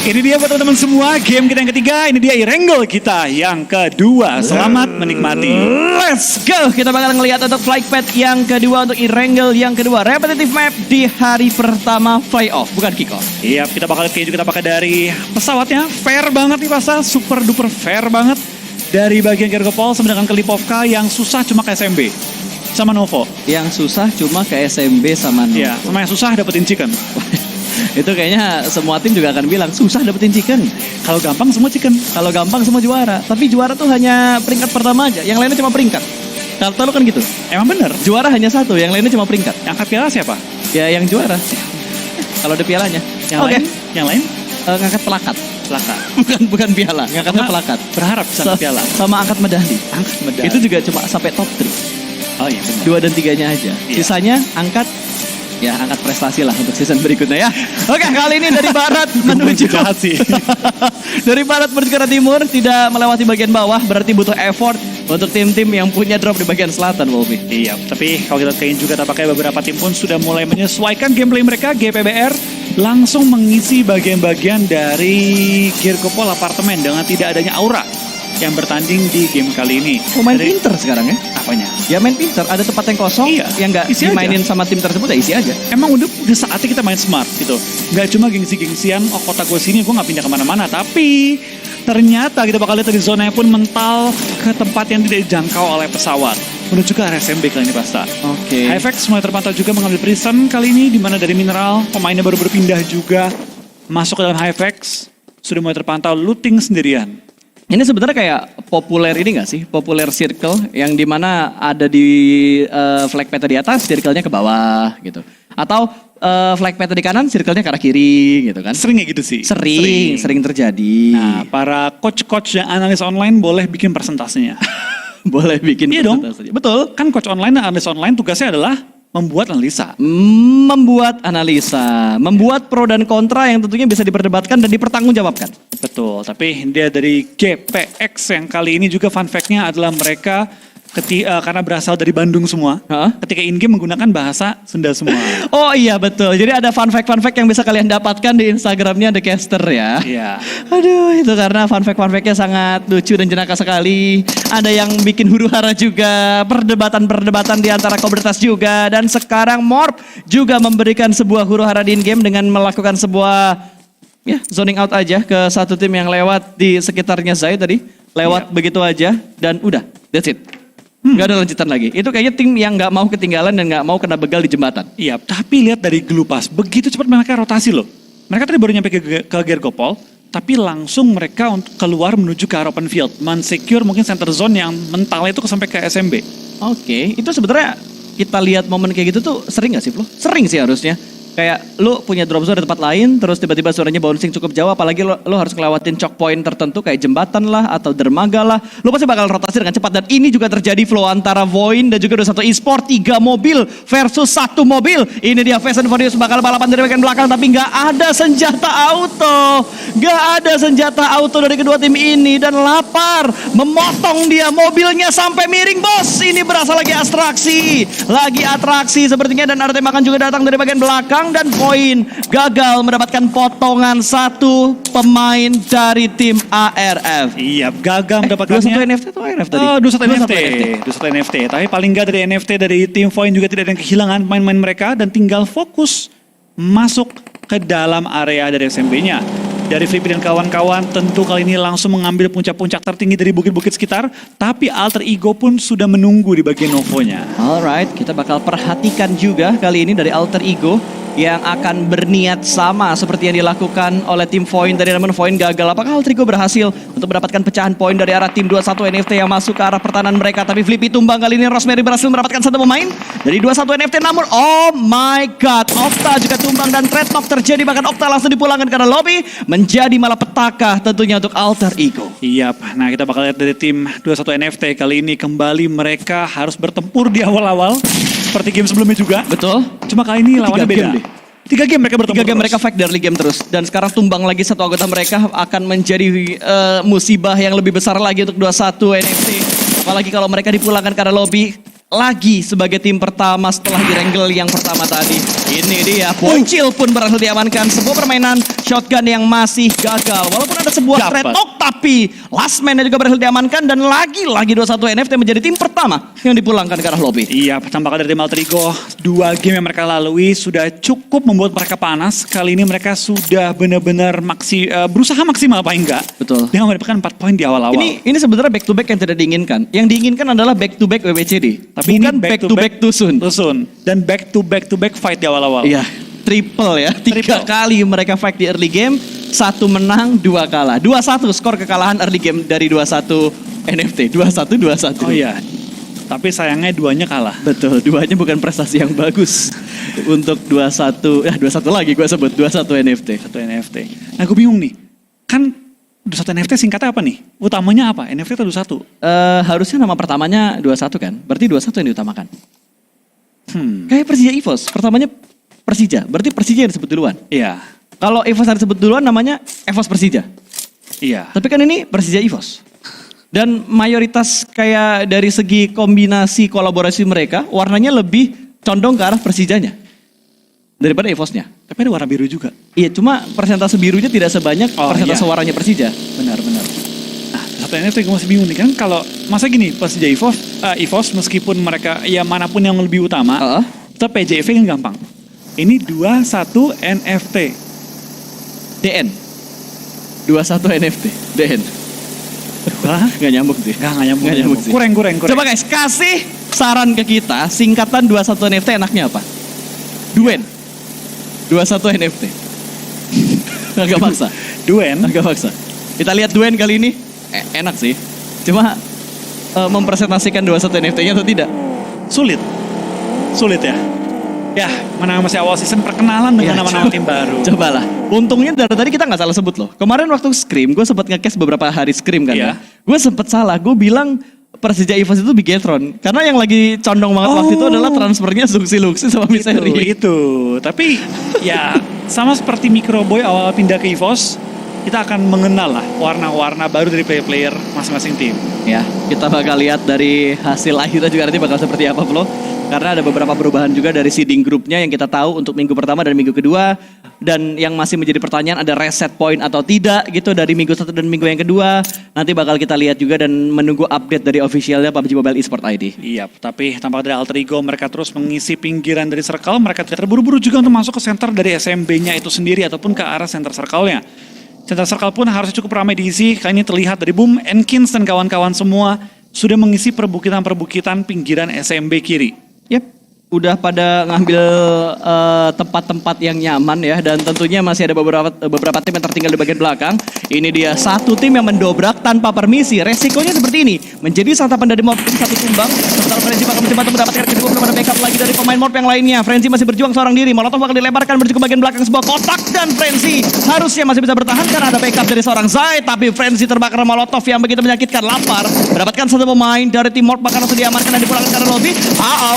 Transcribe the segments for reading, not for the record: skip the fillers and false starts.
Ini dia buat teman-teman semua, game kita yang ketiga, ini dia Erangel kita yang kedua. Selamat menikmati. Let's go! Kita bakal ngelihat untuk flight path yang kedua untuk Erangel yang kedua. Repetitive map di hari pertama fly off, bukan kick off. Iya, kita bakal keju kita pakai dari pesawatnya. Fair banget nih Pasa, super duper fair banget. Dari bagian Gergopol, sedangkan ke Lipovka yang susah cuma ke SMB. Sama Novo. Yang susah cuma ke SMB sama Novo. Iya, sama yang susah dapetin chicken. Itu kayaknya semua tim juga akan bilang susah dapetin chicken. Kalau gampang semua chicken. Kalau gampang semua juara. Tapi juara tuh hanya peringkat pertama aja. Yang lainnya cuma peringkat. Kalau kan gitu. Emang bener? Juara hanya satu, yang lainnya cuma peringkat. Yang angkat piala siapa? Ya yang juara. Kalau ada pialanya. Yang lain? Yang lain? Ngangkat pelakat. Plakat. Bukan piala, ngangkatnya pelakat. Berharap bisa angkat piala. Sama angkat medali. Angkat medali. Itu juga cuma sampai top 3. Oh iya benar. 2 dan 3-nya aja. Iya. Sisanya angkat prestasi lah untuk season berikutnya ya. Oke, kali ini dari barat menuju jahat sih. dari barat menuju ke arah timur, tidak melewati bagian bawah, berarti butuh effort untuk tim-tim yang punya drop di bagian selatan, Wolfie. Iya, tapi kalau kita kayaknya juga tampaknya beberapa tim pun sudah mulai menyesuaikan gameplay mereka. GPBR langsung mengisi bagian-bagian dari Gergopol apartemen dengan tidak adanya Aura yang bertanding di game kali ini. Main pinter sekarang ya. Apanya? Ya main pinter, ada tempat yang kosong Iya, yang nggak isi dimainin aja. sama tim tersebut ya isi aja. Emang udah saatnya kita main smart gitu. Nggak cuma gengsi-gengsian, oh kota gue sini, gue nggak pindah kemana-mana. Tapi ternyata kita bakal lihat di zonanya pun mental ke tempat yang tidak dijangkau oleh pesawat. Menuju ke area SMB kali ini Pasta. Oke. HFX mulai terpantau juga mengambil prison kali ini, di mana dari mineral pemainnya baru berpindah juga masuk ke dalam HFX. Sudah mulai terpantau looting sendirian. Ini sebenarnya kayak populer ini nggak sih? Populer circle yang dimana ada di flag peta di atas, circle-nya ke bawah gitu. Atau flag peta di kanan, circle-nya ke arah kiri gitu kan? Sering ya gitu sih? Sering terjadi. Nah, para coach-coach yang analis online boleh bikin persentasenya. Boleh bikin Iya dong. presentasinya. Betul. Kan coach online dan analis online tugasnya adalah membuat analisa. Membuat analisa, membuat pro dan kontra yang tentunya bisa diperdebatkan dan dipertanggungjawabkan. Betul, tapi dia dari GPX yang kali ini juga fun fact-nya adalah mereka karena berasal dari Bandung semua. Hah? Ketika in-game menggunakan bahasa Sunda semua. Oh iya betul, jadi ada fun fact yang bisa kalian dapatkan di Instagramnya The Caster ya. Iya. Aduh, itu karena fun fact-nya sangat lucu dan jenaka sekali. Ada yang bikin huru-hara juga, perdebatan di antara komunitas juga. Dan sekarang Morp juga memberikan sebuah huru-hara di in-game dengan melakukan sebuah zoning out aja ke satu tim yang lewat di sekitarnya Zai tadi. Lewat begitu aja dan udah, that's it. Gak ada lanjutan lagi. Itu kayaknya tim yang gak mau ketinggalan dan gak mau kena begal di jembatan. Iya, tapi lihat dari Gelupas, begitu cepat mereka rotasi loh. Mereka tadi baru nyampe ke Gergopol, tapi langsung mereka untuk keluar menuju ke arah open field. Men-secure mungkin center zone yang mentalnya itu sampai ke SMB. Oke, itu sebenarnya kita lihat momen kayak gitu tuh sering gak sih Flo? Sering sih harusnya. Kayak lu punya drop zone di tempat lain, terus tiba-tiba suaranya bouncing cukup jauh, apalagi lu harus ngelewatin choke point tertentu kayak jembatan lah atau dermaga lah. Lu pasti bakal rotasi dengan cepat dan ini juga terjadi Flo antara Void dan juga 21 Esport 3 mobil versus 1 mobil. Ini dia Fast and Furious bakal balapan dari bagian belakang tapi nggak ada senjata auto. Nggak ada senjata auto dari kedua tim ini dan lapar memotong dia mobilnya sampai miring bos. Ini berasa lagi atraksi sepertinya dan ada tembakan juga datang dari bagian belakang. Dan Poin gagal mendapatkan potongan satu pemain dari tim ARF. Iya, gagal mendapatkannya. 21 NFT atau ARF tadi? 21 NFT. Tapi paling nggak dari NFT dari tim Void juga tidak ada yang kehilangan pemain-pemain mereka dan tinggal fokus masuk ke dalam area dari SMB-nya. Dari Flippy dan kawan-kawan tentu kali ini langsung mengambil puncak-puncak tertinggi dari bukit-bukit sekitar. Tapi Alter Ego pun sudah menunggu di bagian Novonya. Alright, kita bakal perhatikan juga kali ini dari Alter Ego yang akan berniat sama seperti yang dilakukan oleh tim Void tadi, namun Void gagal. Apakah Alter Ego berhasil untuk mendapatkan pecahan poin dari arah tim 21 NFT yang masuk ke arah pertahanan mereka? Tapi Flippy tumbang kali ini. Rosemary berhasil mendapatkan satu pemain dari 21 NFT, namun oh my god, Okta juga tumbang dan trade talk terjadi, bahkan Okta langsung dipulangkan karena lobby menjadi malah petaka tentunya untuk Alter Ego. Iya, nah kita bakal lihat dari tim 21 NFT kali ini kembali mereka harus bertempur di awal-awal seperti game sebelumnya juga. Betul. Cuma kali ini lawannya beda. 3 game mereka bertemu. 3 game mereka fight dari game terus. Dan sekarang tumbang lagi satu anggota mereka akan menjadi musibah yang lebih besar lagi untuk 21 NFT. Apalagi kalau mereka dipulangkan karena lobby. lagi sebagai tim pertama setelah di wrangle yang pertama tadi. Ini dia, Boychill pun berhasil diamankan. Sebuah permainan shotgun yang masih gagal. Walaupun ada sebuah Dapat. trade knock, tapi last man juga berhasil diamankan. Dan lagi-lagi 21 NFT menjadi tim pertama yang dipulangkan ke arah lobby. Iya, tampaknya dari tim Alter Ego, 2 game yang mereka lalui sudah cukup membuat mereka panas. Kali ini mereka sudah benar-benar berusaha maksimal paling enggak. Betul. Dengan mendapatkan 4 poin di awal-awal. Ini sebenarnya back to back yang tidak diinginkan. Yang diinginkan adalah back to back WBCD. Tapi bukan ini back to back too soon. Dan back to back fight di awal-awal. Iya, triple ya. 3 Triple. kali mereka fight di early game, 1 menang, 2 kalah. 2-1 skor kekalahan early game dari 21 NFT. 2-1. Oh iya. Tapi sayangnya 2-nya kalah. Betul, 2-nya bukan prestasi yang bagus. Untuk 21 lagi gue sebut 21 NFT. 1 NFT. Nah, gue bingung nih. Kan 21 NFT singkatnya apa nih? Utamanya apa? NFT atau 21? Harusnya nama pertamanya 21 kan? Berarti 21 yang diutamakan. Kayak Persija EVOS, pertamanya Persija. Berarti Persija yang disebut duluan. Iya. Kalau EVOS yang disebut duluan namanya EVOS Persija. Iya. Tapi kan ini Persija EVOS. Dan mayoritas kayak dari segi kombinasi kolaborasi mereka, warnanya lebih condong ke arah Persijanya daripada EVOS-nya. Tapi ada warna biru juga. Iya, cuma persentase birunya tidak sebanyak persentase iya. warnanya Persija. Benar. Nah, satu NFT gue masih bingung nih kan. Kalau masa gini, Persija EVOS meskipun mereka ya manapun yang lebih utama, tetap PJV kan gampang. Ini 21 NFT. DN. 21 NFT. DN. Wah, Nggak nyambung sih. nggak nyambung. Nggak nyambung sih. Kurang. Coba guys, kasih saran ke kita, singkatan 21 NFT enaknya apa? Duen. 21 NFT. Agak paksa. Duen. Agak paksa. Kita lihat Duen kali ini. Enak sih. Cuma mempresentasikan 21 NFT-nya atau tidak? Sulit ya. Ya, mana masih awal season perkenalan dengan Ya, nama-nama tim baru. Cobalah. Untungnya dari tadi kita nggak salah sebut loh. Kemarin waktu Scream, gue sempat nge-cast beberapa hari Scream kan Iya. ya. Gue sempat salah. Gue bilang Persija EVOS itu Bigetron. Karena yang lagi condong banget waktu itu adalah transfernya Luxi sama Miseri. Itu. Tapi ya sama seperti Microboy awal pindah ke EVOS, kita akan mengenal lah warna-warna baru dari player-player masing-masing tim. Ya, kita bakal lihat dari hasil akhirnya juga nanti bakal seperti apa, Flo. Karena ada beberapa perubahan juga dari seeding grupnya yang kita tahu untuk minggu pertama dan minggu kedua. Dan yang masih menjadi pertanyaan ada reset point atau tidak gitu dari minggu 1 dan minggu yang kedua. Nanti bakal kita lihat juga dan menunggu update dari officialnya PUBG Mobile Esport ID. Iya, tapi tampak dari Alter Ego mereka terus mengisi pinggiran dari circle. Mereka tidak terburu-buru juga untuk masuk ke center dari SMB-nya itu sendiri ataupun ke arah center circle-nya. Center circle pun harusnya cukup ramai diisi. Kali ini terlihat dari Boom, Enkins dan kawan-kawan semua sudah mengisi perbukitan-perbukitan pinggiran SMB kiri. Yap, udah pada ngambil tempat-tempat yang nyaman ya, dan tentunya masih ada beberapa tim yang tertinggal di bagian belakang. Ini dia satu tim yang mendobrak tanpa permisi. Resikonya seperti ini, menjadi santapan dari Morp satu tumbang. Sementara Frenzy bakal mencoba untuk mendapatkan kedua, belum ada backup lagi dari pemain Morp yang lainnya. Frenzy masih berjuang seorang diri. Molotov bakal dilemparkan menuju ke bagian belakang sebuah kotak, dan Frenzy harusnya masih bisa bertahan karena ada backup dari seorang Zai. Tapi Frenzy terbakar Molotov yang begitu menyakitkan. Lapar mendapatkan satu pemain dari tim Morp bakal langsung diamankan dan dipulangkan ke arah lobby.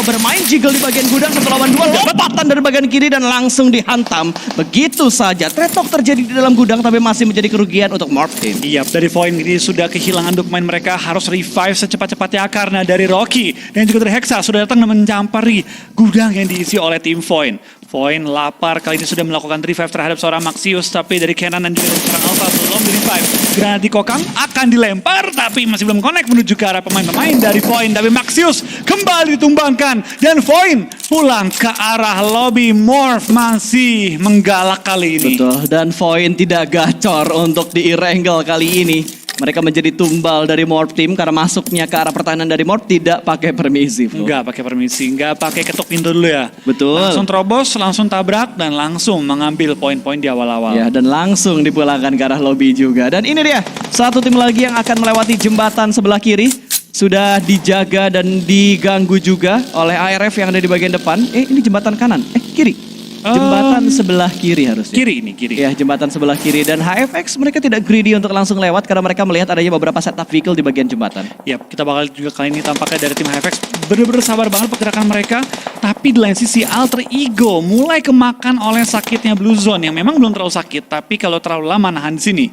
Bermain jiggle di bagian gudang, 1 lawan 2, lompatan dari bagian kiri dan langsung dihantam. Begitu saja, trade talk terjadi di dalam gudang tapi masih menjadi kerugian untuk Morp Team. Iya, dari Void ini sudah kehilangan dokumen mereka, harus revive secepat-cepatnya karena dari Rocky dan juga dari Hexa sudah datang dan mencampari gudang yang diisi oleh tim Void. Void lapar, kali ini sudah melakukan revive terhadap seorang Maxius, tapi dari Kenan dan juga dari seorang Alpha belum di revive. Granat di kokang akan dilempar, tapi masih belum connect menuju ke arah pemain-pemain dari Void. Tapi Maxius kembali ditumbangkan dan Void pulang ke arah lobby. Morph masih menggalak kali ini. Betul, dan Void tidak gacor untuk di Irangel kali ini. Mereka menjadi tumbal dari Morp Team karena masuknya ke arah pertahanan dari Morp tidak pakai permisi. Flo. Enggak pakai permisi, enggak pakai ketuk pintu dulu ya. Betul. Langsung terobos, langsung tabrak, dan langsung mengambil poin-poin di awal-awal. Ya, dan langsung dipulangkan ke arah lobby juga. Dan ini dia, satu tim lagi yang akan melewati jembatan sebelah kiri. Sudah dijaga dan diganggu juga oleh ARF yang ada di bagian depan. Ini jembatan kanan. Kiri. Jembatan sebelah kiri harusnya. Kiri ini, kiri. Ya, jembatan sebelah kiri. Dan HFX mereka tidak greedy untuk langsung lewat karena mereka melihat adanya beberapa setup vehicle di bagian jembatan. Yap, kita bakal juga kali ini tampaknya dari tim HFX bener-bener sabar banget pergerakan mereka. Tapi di lain sisi Alter Ego mulai kemakan oleh sakitnya Blue Zone yang memang belum terlalu sakit. Tapi kalau terlalu lama nahan di sini,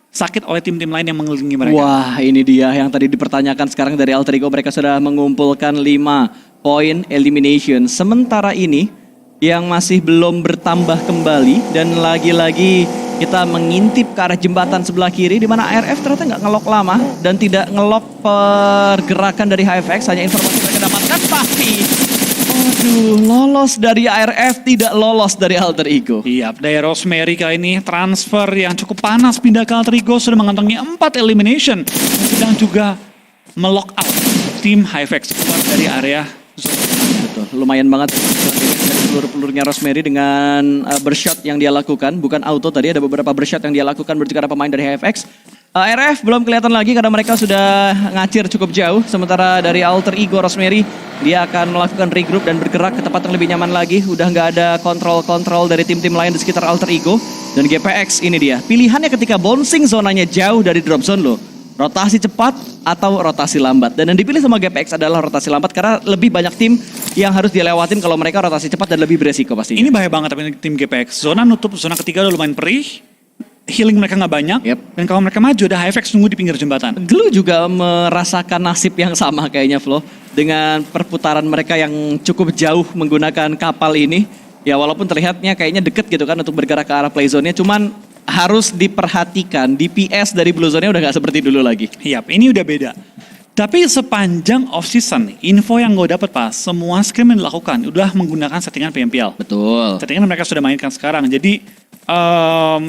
sakit oleh tim-tim lain yang mengelilingi mereka. Wah, ini dia yang tadi dipertanyakan sekarang dari Alter Ego. Mereka sudah mengumpulkan 5 poin elimination. Sementara ini yang masih belum bertambah kembali dan lagi-lagi kita mengintip ke arah jembatan sebelah kiri di mana ARF ternyata nggak ngelok lama dan tidak ngelok pergerakan dari HFX, hanya informasi mereka dapatkan tapi aduh, lolos dari ARF, tidak lolos dari Alter Ego. Iya, dari Rosemary kali ini transfer yang cukup panas pindah ke Alter Ego sudah mengantongi 4 elimination dan sedang juga melock out tim HFX keluar dari area zona. Betul, lumayan banget dari peluru-pelurnya Rosemary dengan bershot yang dia lakukan. Bukan auto tadi, ada beberapa bershot yang dia lakukan berarti ada pemain dari HFX. RF belum kelihatan lagi karena mereka sudah ngacir cukup jauh. Sementara dari Alter Ego Rosemary, dia akan melakukan regroup dan bergerak ke tempat yang lebih nyaman lagi. Udah nggak ada kontrol-kontrol dari tim-tim lain di sekitar Alter Ego. Dan GPX ini dia. Pilihannya ketika bouncing zonanya jauh dari drop zone loh. Rotasi cepat atau rotasi lambat. Dan yang dipilih sama GPX adalah rotasi lambat karena lebih banyak tim yang harus dilewatin kalau mereka rotasi cepat dan lebih beresiko pasti. Ini bahaya banget tapi tim GPX. Zona nutup, zona ketiga udah lumayan perih. Healing mereka nggak banyak. Yep. Dan kalau mereka maju ada HFX nunggu di pinggir jembatan. Glue juga merasakan nasib yang sama kayaknya Flo. Dengan perputaran mereka yang cukup jauh menggunakan kapal ini. Ya walaupun terlihatnya kayaknya deket gitu kan untuk bergerak ke arah play zone-nya. Cuman harus diperhatikan DPS dari Blue Zone-nya udah nggak seperti dulu lagi. Iya, ini udah beda. Tapi sepanjang off-season, info yang gue dapat pas, semua scrim yang dilakukan udah menggunakan settingan PMPL. Betul. Settingan mereka sudah mainkan sekarang. Jadi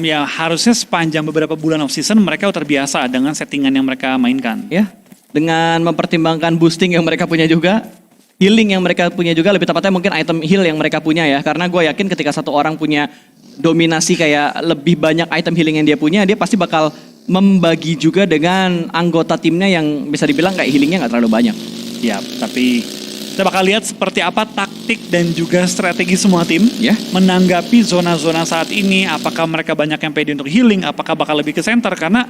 ya harusnya sepanjang beberapa bulan off-season mereka udah terbiasa dengan settingan yang mereka mainkan. Ya, dengan mempertimbangkan boosting yang mereka punya juga, healing yang mereka punya juga, lebih tepatnya mungkin item heal yang mereka punya ya. Karena gue yakin ketika satu orang punya dominasi kayak lebih banyak item healing yang dia punya, dia pasti bakal membagi juga dengan anggota timnya yang bisa dibilang kayak healingnya nggak terlalu banyak. Ya, tapi kita bakal lihat seperti apa taktik dan juga strategi semua tim Ya. menanggapi zona-zona saat ini. Apakah mereka banyak yang pede untuk healing, apakah bakal lebih ke center, karena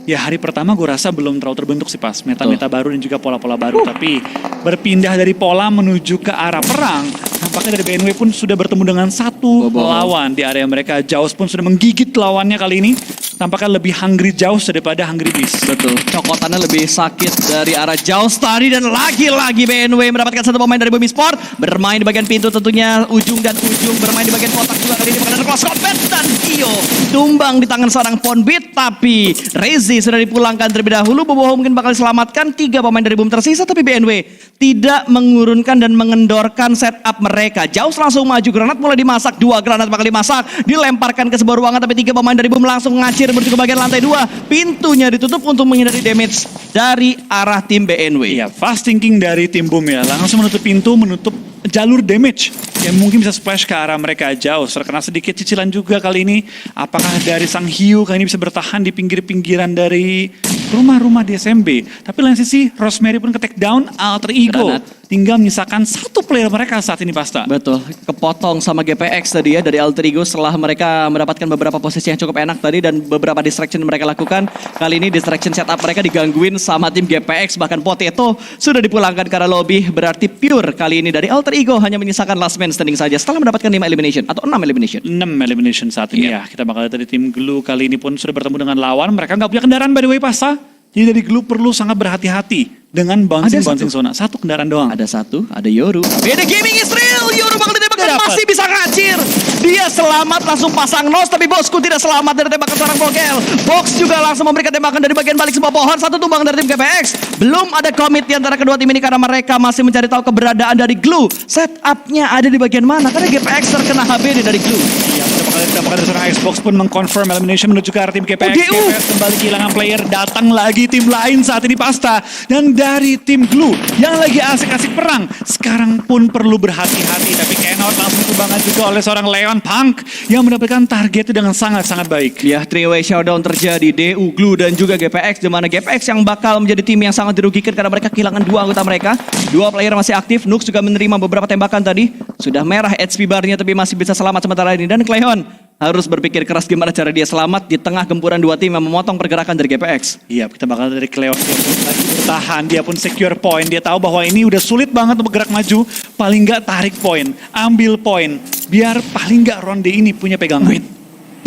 ya hari pertama gue rasa belum terlalu terbentuk sih pas meta-meta baru dan juga pola-pola baru. Tapi berpindah dari pola menuju ke arah perang, nampaknya dari BNW pun sudah bertemu dengan satu lawan di area mereka. Jaws pun sudah menggigit lawannya kali ini. Tampaknya lebih hungry Jaws daripada hungry Beast. Betul. Cokotannya lebih sakit dari arah Jaws tadi dan lagi-lagi BNW mendapatkan satu pemain dari Bumi Sport. Bermain di bagian pintu tentunya ujung dan ujung. Bermain di bagian kotak juga kali ini mengenai close combat dan Io tumbang di tangan seorang Ponbit. Tapi Rezi sudah dipulangkan terlebih dahulu. Boboho mungkin bakal diselamatkan. 3 pemain dari Boom tersisa tapi BNW tidak mengurunkan dan mengendorkan setup mereka. Jaws langsung maju, granat mulai dimasak. 2 granat bakal dimasak. Dilemparkan ke sebuah ruangan tapi 3 pemain dari Boom langsung ngacir menuju ke bagian lantai 2. Pintunya ditutup untuk menghindari damage dari arah tim BNW. Iya, fast thinking dari tim Boom ya. Langsung menutup pintu, menutup jalur damage yang mungkin bisa splash ke arah mereka jauh. Terkena sedikit cicilan juga kali ini. Apakah dari Sang Hiu kali ini bisa bertahan di pinggir-pinggiran dari rumah-rumah di SMB. Tapi lain sisi, Rosemary pun ke take down Alter Ego. Granat. Tinggal menyisakan 1 player mereka saat ini Pasta. Betul, kepotong sama GPX tadi ya dari Alter Ego setelah mereka mendapatkan beberapa posisi yang cukup enak tadi dan beberapa distraction mereka lakukan. Kali ini distraction setup mereka digangguin sama tim GPX, bahkan Potato sudah dipulangkan ke arah lobby. Berarti pure kali ini dari Alter Ego hanya menyisakan last man standing saja setelah mendapatkan 5 elimination atau 6 elimination. 6 elimination saat ini ya. Kita bakal lihat dari tim Glue kali ini pun sudah bertemu dengan lawan. Mereka nggak punya kendaraan by the way Pasta. Jadi dari Glue perlu sangat berhati-hati dengan bouncing zona. 1 kendaraan doang. Ada 1, ada Yoru. Beda gaming is real. Yoru bakal ditembakkan, Dapat. masih bisa ngacir. Dia selamat langsung pasang nos, tapi bosku tidak selamat dari tembakan seorang Vogel. Box juga langsung memberikan tembakan dari bagian balik sebuah pohon. 1 tumbang dari tim GPX. Belum ada komit di antara kedua tim ini karena mereka masih mencari tahu keberadaan dari Glue. Setupnya ada di bagian mana? Karena GPX terkena HBD dari Glue. Iya, kita bakal dari seorang Xbox pun mengconfirm elimination menuju ke arah tim GPX. GPX kembali kehilangan player, datang lagi tim lain saat ini Pasta. Dan dari tim Glue yang lagi asik-asik perang, sekarang pun perlu berhati-hati. Tapi cannot langsung dikembangkan juga oleh seorang Leon Punk yang mendapatkan target itu dengan sangat-sangat baik. Ya, 3-way showdown terjadi DU, Glue dan juga GPX, di mana GPX yang bakal menjadi tim yang sangat dirugikan karena mereka kehilangan 2 anggota mereka. 2 player masih aktif, Nux juga menerima beberapa tembakan tadi. Sudah merah HP bar-nya tapi masih bisa selamat sementara ini. Dan Cleon harus berpikir keras gimana cara dia selamat di tengah gempuran 2 tim yang memotong pergerakan dari GPX. Iya, kita bakal dari Cleo dia pun lagi bertahan, dia pun secure point. Dia tahu bahwa ini udah sulit banget untuk bergerak maju. Paling nggak tarik poin, ambil poin, biar paling nggak ronde ini punya pegangan. Wait,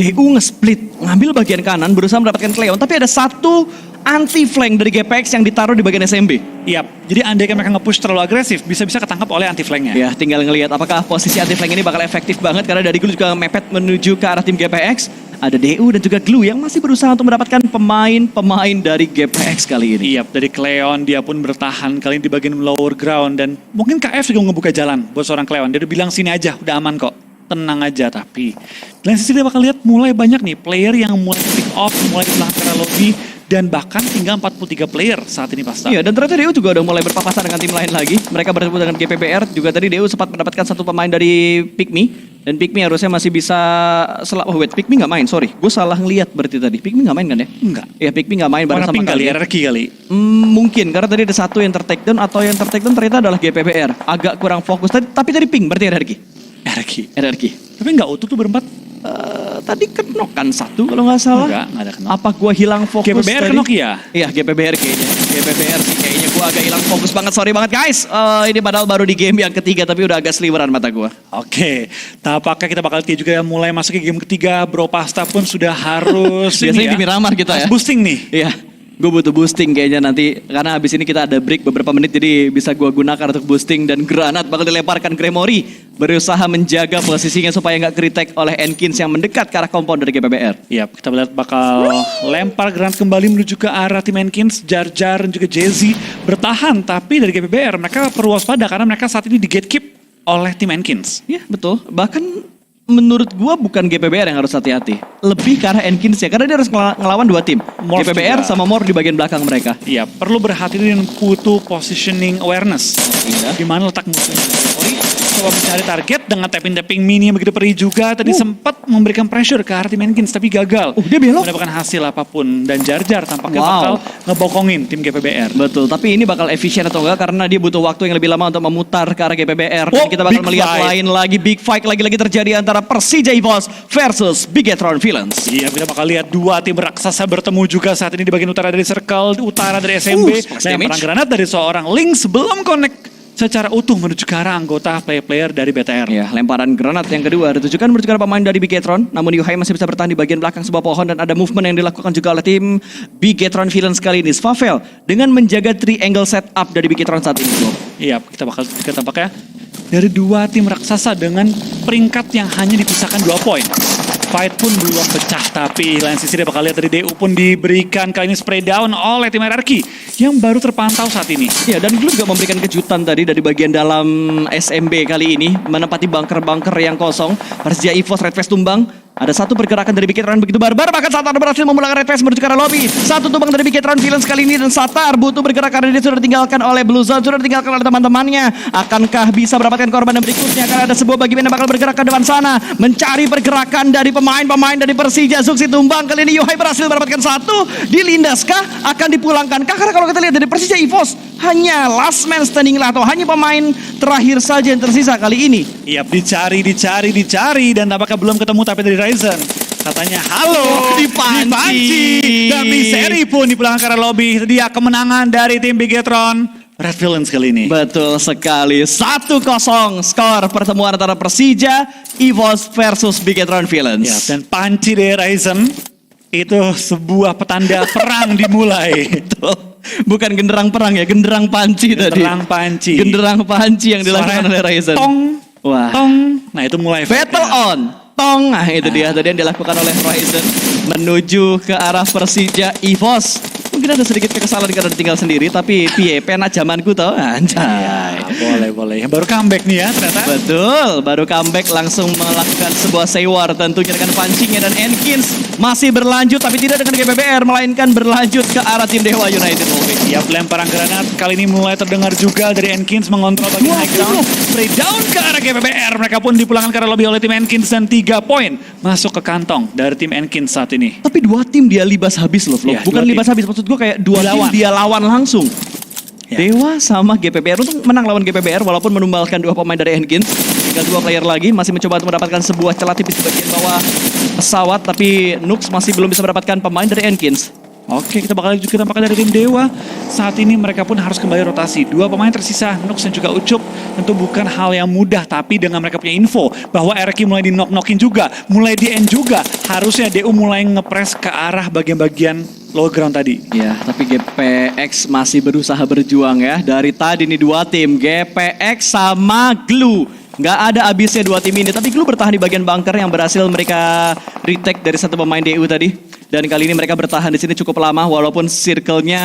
DU nge-split, ngambil bagian kanan, berusaha mendapatkan Cleon, tapi ada satu anti-flank dari GPX yang ditaruh di bagian SMB. Iya, jadi andai kan mereka nge-push terlalu agresif, bisa-bisa ketangkap oleh anti-flanknya. Ya, tinggal ngelihat apakah posisi anti-flank ini bakal efektif banget, karena dari Glue juga mepet menuju ke arah tim GPX. Ada DU dan juga Glue yang masih berusaha untuk mendapatkan pemain dari GPX kali ini. Iya, dari Cleon dia pun bertahan kali ini di bagian lower ground dan mungkin KF juga ngebuka jalan buat seorang Cleon. Dia udah bilang sini aja, udah aman kok. Tenang aja, tapi di lain sisi dia bakal lihat mulai banyak nih player yang mulai pick off, mulai di belakang area lobby dan bahkan tinggal 43 player saat ini Pasta. Iya, dan ternyata DU juga udah mulai berpapasan dengan tim lain lagi. Mereka bertemu dengan GPBR, juga tadi DU sempat mendapatkan satu pemain dari Pikmi. Dan Pikmi harusnya masih bisa... Pikmi nggak main, sorry. Gue salah ngeliat berarti tadi. Pikmi nggak main kan ya? Enggak. Iya, Pikmi nggak main bareng Warna sama pink kali, kalian. RRQ kali. Mungkin, karena tadi ada satu yang ter-takedown atau yang ter-takedown ternyata adalah GPBR. Agak kurang fokus, tapi tadi ping berarti RRQ. RRQ. Tapi nggak utuh tuh berempat. Tadi kenok kan satu kalau nggak salah. Enggak ada kenok. Apa gua hilang fokus GPBR tadi? kenok ya? Iya, GPBR kayaknya. GPBR sih kayaknya gua agak hilang fokus banget. Sorry banget guys. Ini padahal baru di game yang ketiga tapi udah agak seliweran mata gua. Oke, tampaknya kita bakal juga mulai masuk ke game ketiga. Bro Pasta pun sudah harus Biasanya di Miramar kita ya. harus boosting nih. Iya. Gue butuh boosting kayaknya nanti karena habis ini kita ada break beberapa menit jadi bisa gue gunakan untuk boosting dan granat bakal dilemparkan Gremory berusaha menjaga posisinya supaya nggak kritek oleh Enkins yang mendekat ke arah kompon dari GPBR. Iya, kita lihat bakal lempar granat kembali menuju ke arah tim Enkins. Jar Jar dan juga Jay-Z bertahan, tapi dari GPBR mereka perlu waspada karena mereka saat ini di gatekeep oleh tim Enkins. Iya betul. Bahkan menurut gua bukan GPBR yang harus hati-hati. Lebih ke arah Enkins ya. Karena dia harus ngelawan dua tim. Morph GPBR juga. sama Mor di bagian belakang mereka. Iya, perlu berhati-hati dengan butuh positioning awareness. Iya. Di mana letak musuhnya. Gremory coba mencari target dengan tapping-tapping mini yang begitu perih juga. Tadi sempat memberikan pressure ke arah tim Enkins tapi gagal. Dia belok. Mendapatkan hasil apapun. Dan Jar Jar tampaknya Wow. bakal ngebokongin tim GPBR. Betul, tapi ini bakal efisien atau enggak karena dia butuh waktu yang lebih lama untuk memutar ke arah GPBR. Dan Oh, kita bakal big melihat fight. lain lagi big fight lagi-lagi terjadi antara Persija EVOS versus Bigetron Villains. Iya, kita bakal lihat dua tim raksasa bertemu juga saat ini di bagian utara dari circle, utara dari SMB. splash Dan damage. perang granat dari seorang Link sebelum connect secara utuh menuju ke arah anggota player dari BTR. Ya, lemparan granat yang kedua ditujukan menuju ke arah pemain dari Bigetron. Namun Yuhai masih bisa bertahan di bagian belakang sebuah pohon dan ada movement yang dilakukan juga oleh tim Bigetron Villains kali ini. Svavel dengan menjaga triangle setup dari Bigetron saat ini. Bro. Iya, kita bakal juga tampaknya dari dua tim raksasa dengan peringkat yang hanya dipisahkan 2 poin. Fight pun belum pecah, tapi lain sisi dia bakal lihat dari DU pun diberikan kali ini spray down oleh tim RRQ yang baru terpantau saat ini. Ya, dan Glue juga memberikan kejutan tadi dari bagian dalam SMB kali ini menempati bunker-bunker yang kosong. Persija EVOS Red Face tumbang. Ada satu pergerakan dari Bigetron begitu barbar, bahkan Satar berhasil memulangkan Red Face menuju ke arah lobby. Satu tumbang dari Bigetron Villains kali ini dan Satar butuh bergerak karena dia sudah ditinggalkan oleh Blue Zone, sudah ditinggalkan oleh teman-temannya. Akankah bisa mendapatkan korban yang berikutnya? Karena ada sebuah bagian yang bakal bergerak ke depan sana, mencari pergerakan dari pemain-pemain dari Persija. Suksi tumbang kali ini Yuhai berhasil mendapatkan satu. Dilindaskah? Akan dipulangkankah? Karena kalau kita lihat dari Persija EVOS hanya last man standing lah atau hanya pemain terakhir saja yang tersisa kali ini. Iya, dicari dan tampaknya belum ketemu tapi dari Ryzen. Katanya halo, dipanci. Dan Seri pun di belakang arah lobby. Itu dia kemenangan dari tim Bigetron Red Villains kali ini. Betul sekali. 1-0 skor pertemuan antara Persija EVOS versus Bigetron Villains. Ya, dan panci dari Ryzen itu sebuah petanda perang dimulai. Betul. Bukan genderang perang ya, genderang panci tadi. Genderang panci. Genderang panci yang dilakukan Suaranya oleh Ryzen. Tong, Wah. tong. Nah itu mulai Battle on. Tong. Nah itu dia tadi yang dilakukan oleh Ryzen menuju ke arah Persija EVOS. Mungkin ada sedikit kekesalan karena ditinggal sendiri, tapi piye pena zamanku tau. Anjay. Boleh. Baru comeback nih ya ternyata. Betul, baru comeback langsung melakukan sebuah sewar tentunya dengan pancingnya dan Enkins masih berlanjut tapi tidak dengan GPBR melainkan berlanjut ke arah tim Dewa United. Ya, pelemparan granat kali ini mulai terdengar juga dari Enkins mengontrol bagian high ground. Spray down ke arah GPBR. Mereka pun dipulangkan ke arah lobby oleh tim Enkins dan 3 poin masuk ke kantong dari tim Enkins saat ini. Tapi dua tim dia libas habis loh, Flo. Ya, Bukan dua libas tim. habis, maksud gue kayak dua Dilawan. tim dia lawan langsung. Ya. Dewa sama GPBR untuk menang lawan GPBR walaupun menumbalkan 2 pemain dari Enkins. Tinggal 2 player lagi masih mencoba untuk mendapatkan sebuah celah tipis di bagian bawah pesawat tapi Nux masih belum bisa mendapatkan pemain dari Enkins. Oke, kita bakal juga tampakkan dari tim Dewa. Saat ini mereka pun harus kembali rotasi. Dua pemain tersisa, Nux dan juga Ucup. Tentu bukan hal yang mudah, tapi dengan mereka punya info bahwa RQ mulai di knock-knockin juga, mulai di end juga. Harusnya DU mulai ngepres ke arah bagian-bagian low ground tadi. Ya, tapi GPX masih berusaha berjuang ya. Dari tadi nih dua tim, GPX sama Glue. Nggak ada habisnya dua tim ini, tapi Glue bertahan di bagian bunker yang berhasil mereka retake dari satu pemain DU tadi. Dan kali ini mereka bertahan di sini cukup lama, walaupun circle-nya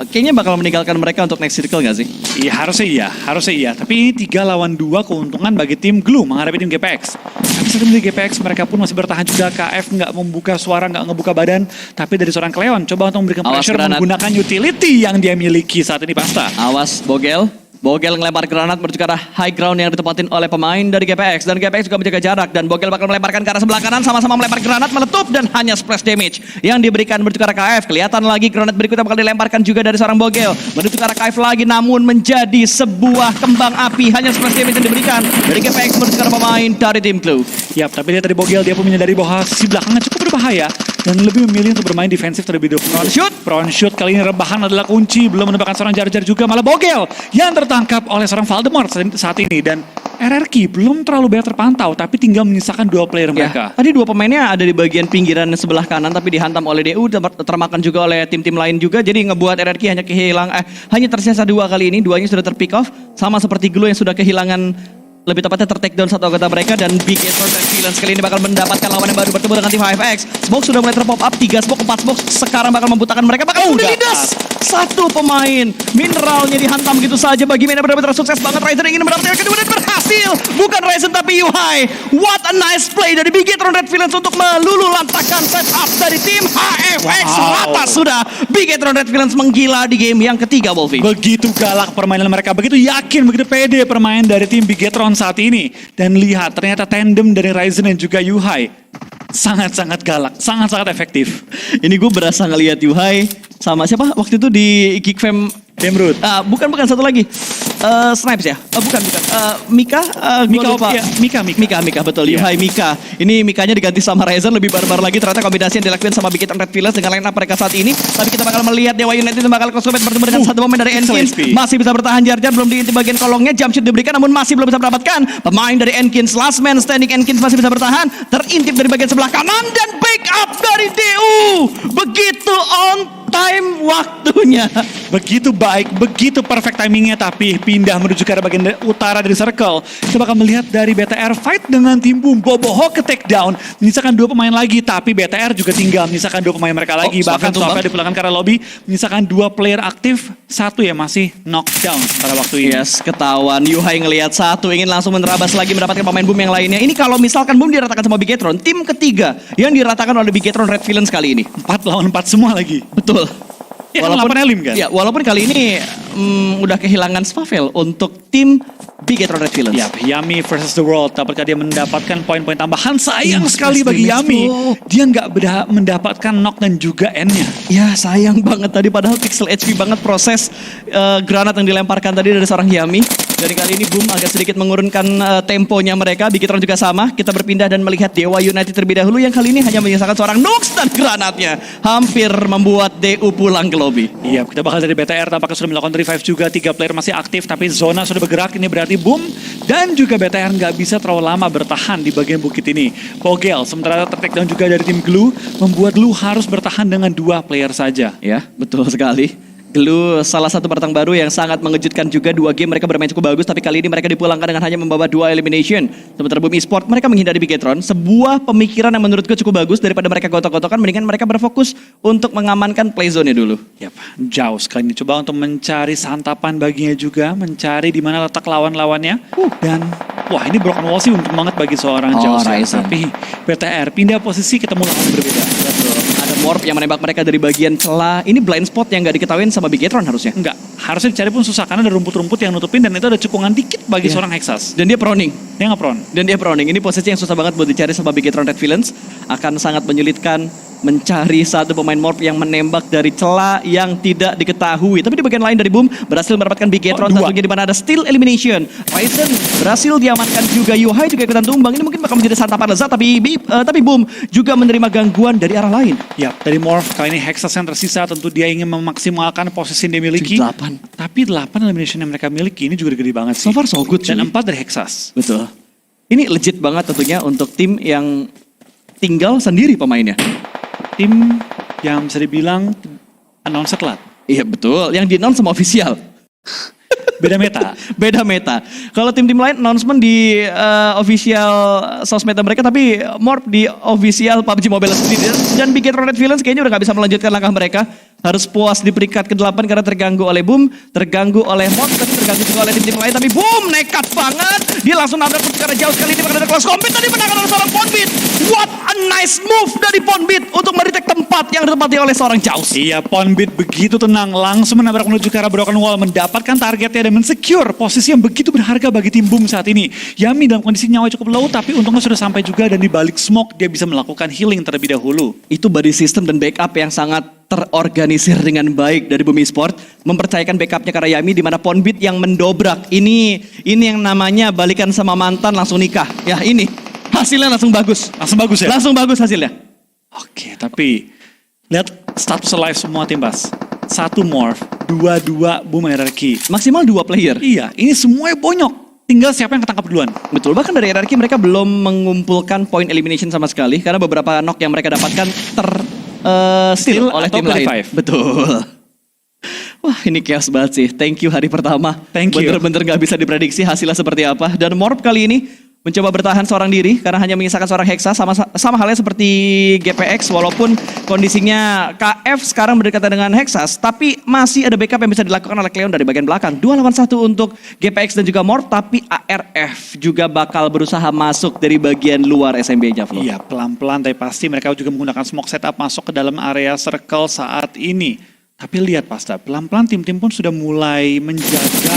kayaknya bakal meninggalkan mereka untuk next circle nggak sih? Iya, harusnya iya. Tapi ini 3 lawan 2 keuntungan bagi tim Glue menghadapi tim GPX. Tapi saat ini GPX mereka pun masih bertahan juga. KF nggak membuka suara, nggak ngebuka badan. Tapi dari seorang Cleon coba untuk memberikan Awas pressure granat. menggunakan utility yang dia miliki saat ini Pasta. Awas Bogel. Bogel ngelempar granat menuju ke arah high ground yang ditempatin oleh pemain dari GPX. Dan GPX juga menjaga jarak. Dan Bogel bakal melemparkan ke arah sebelah kanan. Sama-sama melempar granat, meletup. Dan hanya splash damage yang diberikan menuju ke arah KF. Kelihatan lagi granat berikutnya bakal dilemparkan juga dari seorang Bogel. Menuju ke arah KF lagi. Namun menjadi sebuah kembang api. Hanya splash damage yang diberikan dari GPX menuju ke arah pemain dari tim Clue. Yap, tapi dia tadi Bogel, dia pun menyadari bahwa sisi belakangnya cukup berbahaya. Dan lebih memilih untuk bermain defensif terlebih dahulu. Front shoot kali ini rebahan adalah kunci. Belum mendapatkan seorang Jar Jar juga. Malah Bogel yang tertangkap oleh seorang Voldemort saat ini. Dan RRQ belum terlalu banyak terpantau. Tapi tinggal menyisakan 2 player mereka. Tadi dua pemainnya ada di bagian pinggiran sebelah kanan. Tapi dihantam oleh DU. Termakan juga oleh tim-tim lain juga. Jadi ngebuat RRQ hanya tersisa 2 kali ini. Duanya sudah terpick off. Sama seperti Glue yang sudah kehilangan, lebih tepatnya ter-takedown satu anggota mereka. Dan Big Edward dan Villains kali ini bakal mendapatkan lawan yang baru bertemu dengan tim HFX. Smoke sudah mulai terpop up, 3 smoke, 4 smoke. Sekarang bakal membutakan mereka, bakal dilindas. Satu pemain, mineralnya dihantam gitu saja. Bagi Mena benar-benar sukses banget. Ryzen ingin mendapatkan yang kedua dan berhasil. Bukan Ryzen tapi Yuhai. What a nice play dari Big Edward Red Villains untuk melululantakkan setup dari tim HFX. Rata sudah Big Edward Red Villains menggila di game yang ketiga, Wolfie. Begitu galak permainan mereka, begitu yakin, begitu pede permain dari tim Bigetron saat ini. Dan lihat, ternyata tandem dari Ryzen dan juga Yuhai sangat-sangat galak, sangat-sangat efektif. Ini gue berasa ngelihat Yuhai sama siapa waktu itu di Geekfam Demrut. bukan satu lagi. Snipes ya? Bukan. Mika? Gua lupa. Mika, betul. Iya. Yuhai Mika. Ini Mikanya diganti sama Ryzen, lebih barbar lagi. Ternyata kombinasi yang dilakukan sama Big Red Villains dengan line up mereka saat ini. Tapi kita bakal melihat Dewa United bakal konsumen bertemu dengan satu pemain dari Enkins. Masih bisa bertahan Jar Jar, belum diinti bagian kolongnya. Jump shot diberikan, namun masih belum bisa mendapatkan. Pemain dari Enkins, last man standing Enkins masih bisa bertahan. Terintip dari bagian sebelah kanan dan backup dari DU. Begitu on time waktunya. Begitu baik, begitu perfect timingnya, tapi pindah menuju ke arah bagian utara dari circle. Kita bakal melihat dari BTR fight dengan tim Boom. Boboho ke take down, menyisakan 2 pemain lagi, tapi BTR juga tinggal menyisakan 2 pemain mereka lagi. Bahkan Sofia dipulangkan ke arah lobby, menyisakan 2 player aktif, 1 ya masih knockdown pada waktu ini. Yes, ketahuan. Yuhai ngelihat 1, ingin langsung menerabas lagi mendapatkan pemain Boom yang lainnya. Ini kalau misalkan Boom diratakan sama Bigetron, tim ketiga yang diratakan oleh Bigetron Red Villains kali ini. 4 lawan 4 semua lagi. Betul. Ya, walaupun elim kan? Ya, walaupun kali ini udah kehilangan Spavel untuk tim Big Red Villains. Ya, Yami versus the World. Dapatkah dia mendapatkan poin-poin tambahan? Sayang sekali bagi Yami. Dia nggak mendapatkan knock dan juga N-nya. Ya, sayang banget tadi. Padahal pixel HP banget proses granat yang dilemparkan tadi dari seorang Yami. Dari kali ini Boom agak sedikit mengurunkan temponya mereka. Bigitron juga sama. Kita berpindah dan melihat Dewa United terlebih dahulu. Yang kali ini hanya menyisakan seorang Nux dan granatnya. Hampir membuat DU pulang ke lobby. Iya, kita bakal dari BTR tampaknya sudah melakukan revive juga. 3 player masih aktif, tapi zona sudah bergerak. Ini berarti Boom dan juga BTR nggak bisa terlalu lama bertahan di bagian bukit ini. Bogel sementara tertakedown juga dari tim Glue, membuat Glue harus bertahan dengan 2 player saja. Ya, betul sekali. Glue salah satu batang baru yang sangat mengejutkan juga. 2 game mereka bermain cukup bagus, tapi kali ini mereka dipulangkan dengan hanya membawa 2 elimination. Sementara Boom Esport mereka menghindari Bigetron. Sebuah pemikiran yang menurutku cukup bagus. Daripada mereka gotok-gotokan, mendingan mereka berfokus untuk mengamankan playzone-nya dulu. Yap, jauh sekali. Coba untuk mencari santapan baginya juga, mencari di mana letak lawan-lawannya. Dan wah, ini broken wall sih untung banget bagi seorang Jaws. Tapi BTR pindah posisi ketemu lawan yang berbeda. Betul. Ada Morph yang menembak mereka dari bagian celah. Ini blind spot yang gak diketahuin sama Bigetron harusnya. Enggak, harusnya dicari pun susah karena ada rumput-rumput yang nutupin dan itu ada cekungan dikit bagi seorang Hexas. Dan dia proning. Dia nggak pron. Dan dia proning. Ini posisi yang susah banget buat dicari sama Bigetron Red Villains. Akan sangat menyulitkan mencari satu pemain Morph yang menembak dari celah yang tidak diketahui. Tapi di bagian lain dari Boom berhasil mendapatkan Bigetron, tentunya di mana ada Steel Elimination. Ryzen berhasil diamankan juga, Yuhai juga ikutan tumbang. Ini mungkin bakal menjadi santapan lezat, tapi Boom juga menerima gangguan dari arah lain. Ya, dari Morph kali ini Hexas yang tersisa, tentu dia ingin memaksimalkan posisi yang dia miliki. 8. Tapi 8 elimination yang mereka miliki ini juga gede banget sih. So far so good. Dan cuy. 4 dari Hexas. Betul. Ini legit banget tentunya untuk tim yang tinggal sendiri pemainnya. Tim yang bisa dibilang announce telat. Iya betul, yang di-announce sama official. Beda meta. Beda meta. Kalau tim-tim lain announcement di official sosmed mereka, tapi Morph di official PUBG Mobile sendiri. Dan Bigetron Red Villains kayaknya udah gak bisa melanjutkan langkah mereka. Harus puas di peringkat ke-8 karena terganggu oleh Boom, terganggu oleh Morph, tapi terganggu juga oleh tim-tim lain. Tapi Boom nekat banget. Dia langsung nabrak secara jauh sekali. Dia bakal ada kelas kompet. Tadi menangkan oleh seorang Ponbit. What a nice move dari Ponbit untuk meretek tempat yang ditempati oleh seorang Jaws. Iya, Ponbit begitu tenang, langsung menabrak menuju ke arah broken wall, mendapatkan targetnya dan mensecure posisi yang begitu berharga bagi tim Boom saat ini. Yami dalam kondisi nyawa cukup low, tapi untungnya sudah sampai juga dan di balik smoke dia bisa melakukan healing terlebih dahulu. Itu body system dan backup yang sangat terorganisir dengan baik dari Bumi Sport, mempercayakan backupnya ke Yami di mana Ponbit yang mendobrak. Ini yang namanya balikan sama mantan langsung nikah. Ya ini hasilnya langsung bagus. Langsung bagus ya? Langsung bagus hasilnya. Oke, tapi lihat status live semua tim Bas. 1 Morph, 2 Boom Hierarchy. Maksimal 2 player. Iya, ini semuanya bonyok. Tinggal siapa yang ketangkap duluan. Betul, bahkan dari hierarki mereka belum mengumpulkan point elimination sama sekali karena beberapa knock yang mereka dapatkan steal oleh atau tim lain. 25. Betul. Wah ini chaos banget sih. Thank you hari pertama. Thank you. Bener-bener gak bisa diprediksi hasilnya seperti apa. Dan Morph kali ini mencoba bertahan seorang diri karena hanya menyisakan seorang Hexa, sama halnya seperti GPX, walaupun kondisinya KF sekarang berdekatan dengan Hexas, tapi masih ada backup yang bisa dilakukan oleh Cleon dari bagian belakang. 2 lawan 1 untuk GPX dan juga Morph, tapi ARF juga bakal berusaha masuk dari bagian luar SMB-nya, Flo. Iya, pelan-pelan tapi pasti mereka juga menggunakan smoke setup masuk ke dalam area circle saat ini. Tapi lihat Pasta, pelan-pelan tim-tim pun sudah mulai menjaga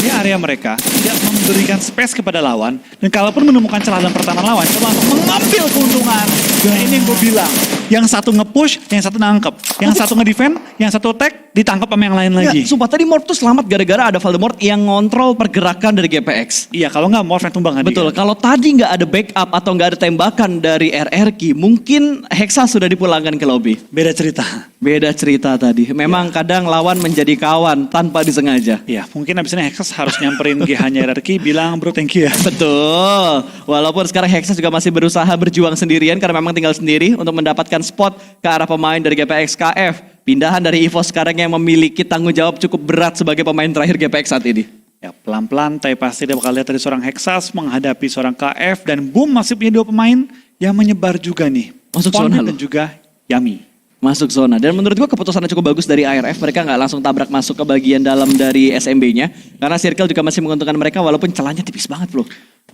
area mereka, tidak memberikan space kepada lawan, dan kalaupun menemukan celah dalam pertahanan lawan, coba untuk mengambil keuntungan. Nah ini yang gue bilang, yang satu nge-push, yang satu nangkep, yang satu nge-defend, yang satu attack, ditangkap sama yang lain lagi. Ya, sumpah tadi Morph tuh selamat gara-gara ada Voldemort yang ngontrol pergerakan dari GPX. Iya, kalau nggak Morph yang tumbang tadi. Betul, Kan? kalau tadi nggak ada backup atau nggak ada tembakan dari RRQ, mungkin Hexa sudah dipulangkan ke lobby. Beda cerita. Beda cerita tadi. Memang kadang lawan menjadi kawan tanpa disengaja. Iya, mungkin abis ini Hexas harus nyamperin GH-nya RRQ, bilang bro thank you ya. Betul. Walaupun sekarang Hexa juga masih berusaha berjuang sendirian karena memang tinggal sendiri untuk mendapatkan spot ke arah pemain dari GPX KF. Pindahan dari EVOS sekarang yang memiliki tanggung jawab cukup berat sebagai pemain terakhir GPX saat ini. Ya pelan-pelan, tapi pasti dia bakal lihat dari seorang Hexas menghadapi seorang KF, dan Boom masih punya 2 pemain yang menyebar juga nih. Masuk Ponbit zona dan juga Yami. Masuk zona. Dan menurut gua keputusannya cukup bagus dari ARF. Mereka nggak langsung tabrak masuk ke bagian dalam dari SMB-nya. Karena circle juga masih menguntungkan mereka walaupun celahnya tipis banget bro.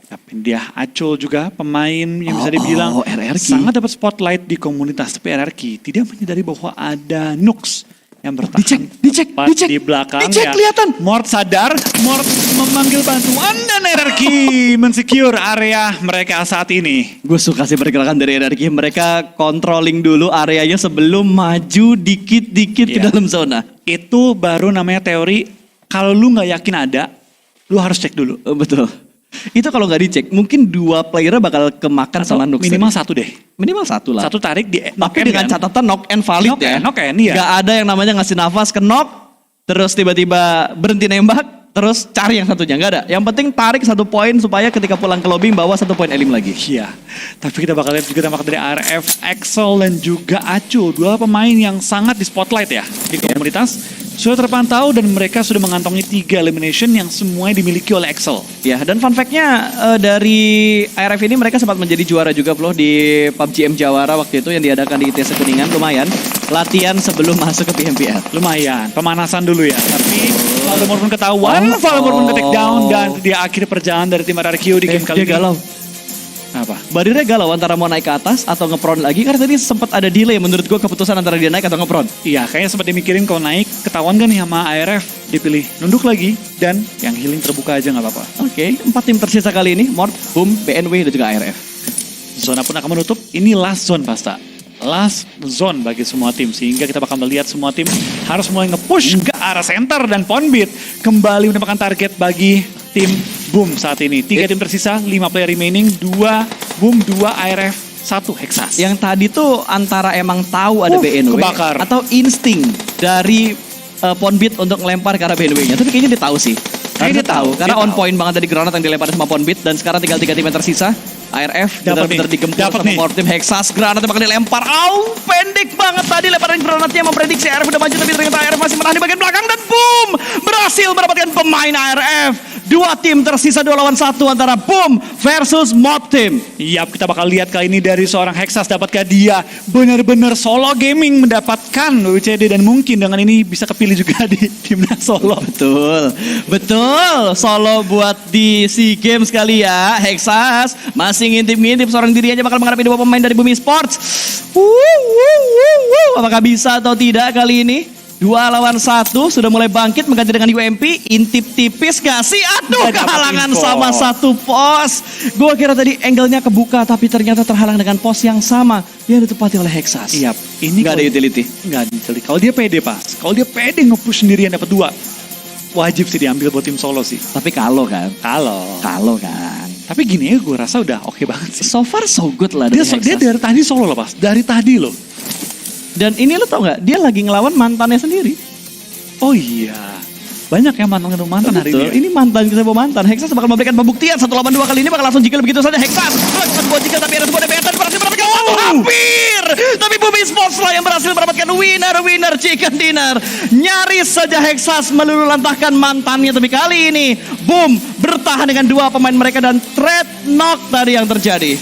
Tapi dia Acul juga pemain yang bisa dibilang RRQ. sangat dapat spotlight di komunitas. Tapi RRQ tidak menyadari bahwa ada Nux yang bertahan Dicek di belakang. Dicek ya. kelihatan. Mort sadar, Mort memanggil bantuan dan RRQ mensecure area mereka saat ini. Gue suka sih pergerakan dari RRQ. Mereka controlling dulu areanya sebelum maju dikit-dikit ke Iya. dalam zona. Itu baru namanya teori, kalau lu nggak yakin ada, lu harus cek dulu. Betul. Itu kalau nggak dicek, mungkin 2 player bakal kemakan Atau sama Nux. minimal 1 deh. Minimal 1 lah. Satu tarik di knock Tapi end dengan kan? catatan knock and valid Knock ya. and, knock and, iya. Gak ada yang namanya ngasih nafas ke knock, terus tiba-tiba berhenti nembak, terus cari yang satunya. Gak ada. Yang penting tarik 1 poin supaya ketika pulang ke lobby bawa 1 poin elim lagi. Iya, tapi kita bakal lihat juga tampak dari RF, Axel dan juga Acu. 2 pemain yang sangat di spotlight ya di komunitas. Sudah terpantau dan mereka sudah mengantongi 3 elimination yang semuanya dimiliki oleh Axel. Ya, dan fun fact-nya dari ARF ini mereka sempat menjadi juara juga Flo di PUBG M Jawara waktu itu yang diadakan di ITS Kuningan. Lumayan, latihan sebelum masuk ke PMPL. Lumayan, pemanasan dulu ya. Tapi Voldemort pun ketahuan, Voldemort pun ke take down dan dia akhir perjalanan dari tim RRQ di game kali ini. Dia galau. Apa? Barirnya galau antara mau naik ke atas atau ngepron lagi karena tadi sempat ada delay menurut gue keputusan antara dia naik atau ngepron. Iya, kayaknya sempat dimikirin kalau naik, ketahuan kan nih sama ARF, dipilih nunduk lagi dan yang healing terbuka aja nggak apa-apa. Oke, 4 tim tersisa kali ini, Morph, Boom, BNW dan juga ARF. Zona pun akan menutup, ini last zone Pasta. last zone bagi semua tim. Sehingga kita bakal melihat semua tim harus mulai nge-push ke arah center. Dan Ponbit kembali mendapatkan target bagi tim Boom saat ini. 3 tim tersisa, 5 player remaining, 2 Boom, 2 ARF, 1 Hexas. Yang tadi tuh antara emang tahu ada BNW kebakar. atau insting dari Ponbit untuk ngelempar ke arah BNW-nya. Tapi kayaknya dia tahu sih. Kayaknya Dia tahu. Karena dia on tahu. point banget dari granat yang dilempar sama Ponbit. Dan sekarang tinggal 3 tim yang tersisa. ARF Dapat benar-benar nih. digempur Dapat sama nih. core tim Hexas. Granatnya bakal dilempar. Pendek banget tadi lemparan granatnya memprediksi ARF udah maju. Tapi ternyata ARF masih menahan di bagian belakang. Dan boom! Berhasil mendapatkan pemain ARF. 2 tim tersisa 2 lawan 1 antara Boom versus Mob Team. Yap, kita bakal lihat kali ini dari seorang Hexas. Dapatkah dia benar-benar solo gaming mendapatkan WCD. Dan mungkin dengan ini bisa kepilih juga di timnas solo. Betul, betul. Solo buat di SEA Games kali ya. Hexas masih ngintip-ngintip seorang diri aja bakal menghadapi 2 pemain dari Bumi Sports. Apakah bisa atau tidak kali ini? 2 lawan 1 sudah mulai bangkit mengganti dengan UMP. Intip tipis gak sih? Aduh, Nggak dapat kehalangan info. sama 1 pos. Gua kira tadi angle-nya kebuka tapi ternyata terhalang dengan pos yang sama yang ditepati oleh Hexas. Yap, ini Gak ada utility. Nggak ada utility. Kalau dia pede pas, kalau dia pede nge-push sendirian dapat 2, wajib sih diambil buat tim solo sih. Tapi kalau kan. Kalau kan. tapi gini ya gue rasa udah oke banget sih. So far so good lah Dia, dari dia Hexas. dari tadi solo loh pas, dari tadi loh. Dan ini lo tau gak? Dia lagi ngelawan mantannya sendiri. Oh iya, banyak ya mantan hari Betul. ini. Ini mantan kita bawa mantan. Hexas bakal memberikan pembuktian 1 lawan 2 kali ini bakal langsung jiggle begitu saja. Hexas sebuah jiggle tapi ada sebuah DPS dan berhasil mendapatkan satu hampir. Tapi Bumi Sports lah yang berhasil mendapatkan winner chicken dinner. Nyaris saja Hexas meluluhlantahkan mantannya tapi kali ini Boom bertahan dengan 2 pemain mereka dan trade knock tadi yang terjadi.